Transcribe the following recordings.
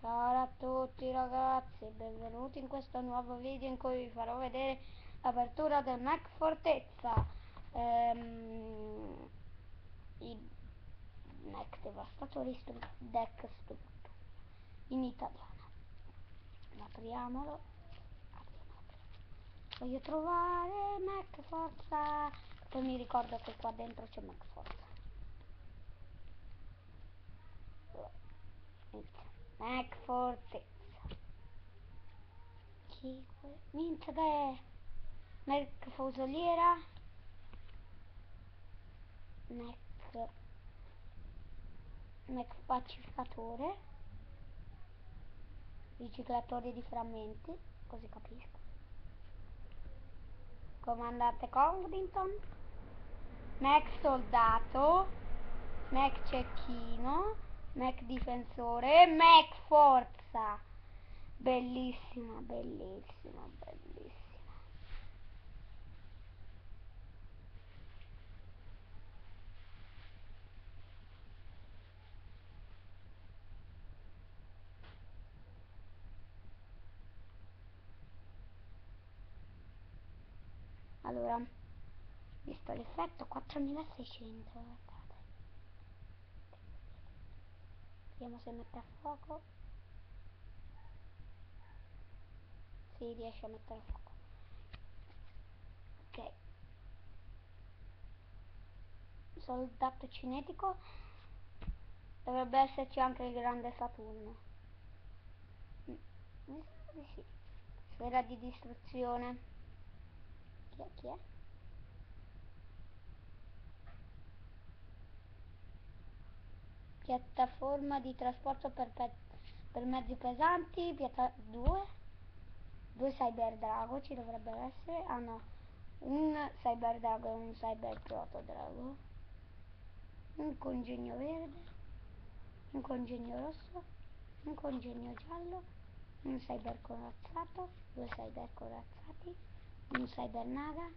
Ciao a tutti ragazzi, benvenuti in questo nuovo video in cui vi farò vedere l'apertura del Mac Fortezza, i Mac Devastatori Deck Stupido in italiano. Apriamolo. Voglio trovare Mac Forza, poi mi ricordo che qua dentro c'è Mac Forza. Mac Fortezza. Minchia che è? Mac Fusoliera. Mac Pacificatore. Riciclatore di frammenti, così capisco. Comandante Congdington. Mac Soldato. Mac Cecchino. Mac Difensore. Mac Forza. Bellissima, bellissima, bellissima. Allora, visto l'effetto, 4600, guardate. Vediamo se mette a fuoco. Si riesce a mettere a fuoco. Ok. Soldato cinetico. Dovrebbe esserci anche il grande Saturno. Mi sembra di sì. Sfera di distruzione. Chi è? Piattaforma di trasporto per mezzi pesanti. 2 Cyber Drago ci dovrebbero essere. Ah no, un Cyber Drago e un Cyber Proto Drago. Un congegno verde, un congegno rosso, un congegno giallo, un Cyber corazzato, 2 Cyber corazzati, un Cyber Naga,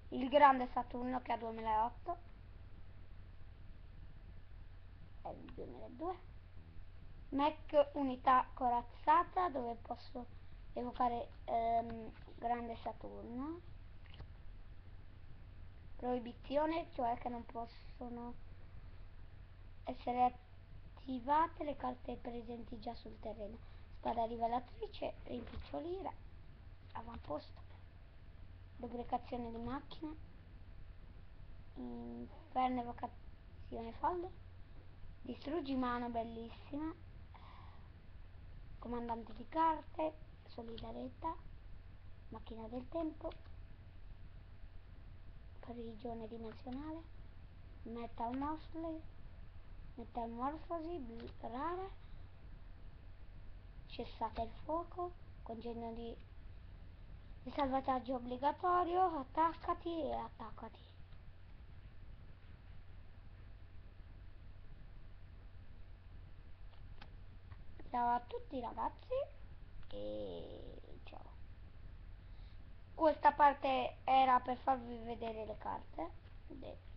il grande Saturno che ha 2008 è il 2002, Mac unità corazzata dove posso evocare grande Saturno, proibizione, cioè che non possono essere attivate le carte presenti già sul terreno, spada rivelatrice, rimpicciolire, avamposto, lubricazione di macchine, inferno evocazione folle, distruggi mano bellissima, comandante di carte, solidarietà, macchina del tempo, prigione dimensionale, metamorfosi rara, cessate il fuoco, congegno di salvataggio obbligatorio, attaccati e attaccati. Ciao a tutti ragazzi e ciao. Questa parte era per farvi vedere le carte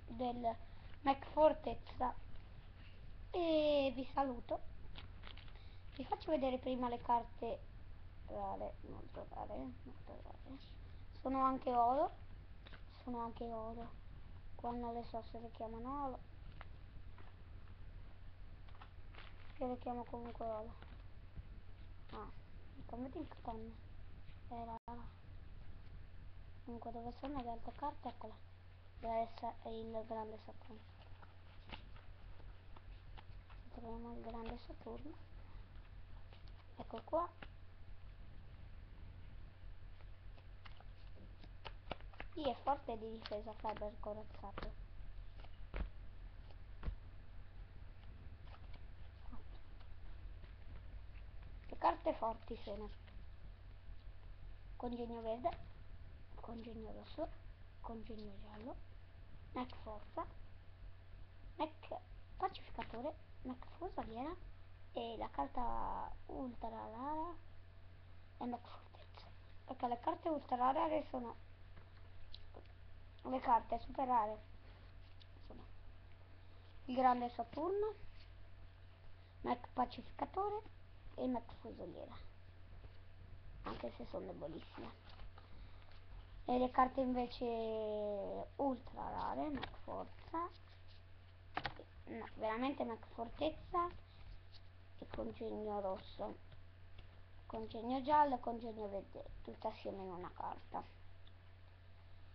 del Mac Fortezza e vi saluto. Vi faccio vedere prima le carte rare, molto rare. Sono anche oro. Qua non le so se le chiamano oro. Io le chiamo comunque oro. Ah, come Tinkaton. Era comunque dove sono le altre carte? Eccola. Deve essere il grande Saturno. Troviamo il grande Saturno. Ecco qua. Chi è forte di difesa Faber corazzato. Le carte forti sono congegno verde, congegno rosso, congegno giallo, Mac Forza, Mac Pacificatore, Mac Fusoliera e la carta ultra rara è Mac Fortezza. Perché le carte ultra rare sono le carte super rare. Sono il grande Saturno, Mac Pacificatore, e Mac Fusoliera, anche se sono debolissime. E le carte invece ultra rare, Mac Forza, no, veramente Mac Fortezza e Congegno rosso, Congegno giallo e Congegno verde, tutte assieme in una carta.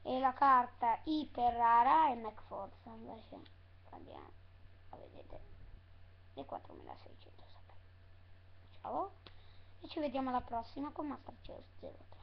E la carta iper rara è Mac Forza, invece andiamo a vedere le 4600 sapere. Ciao e ci vediamo alla prossima con Master Chess 03.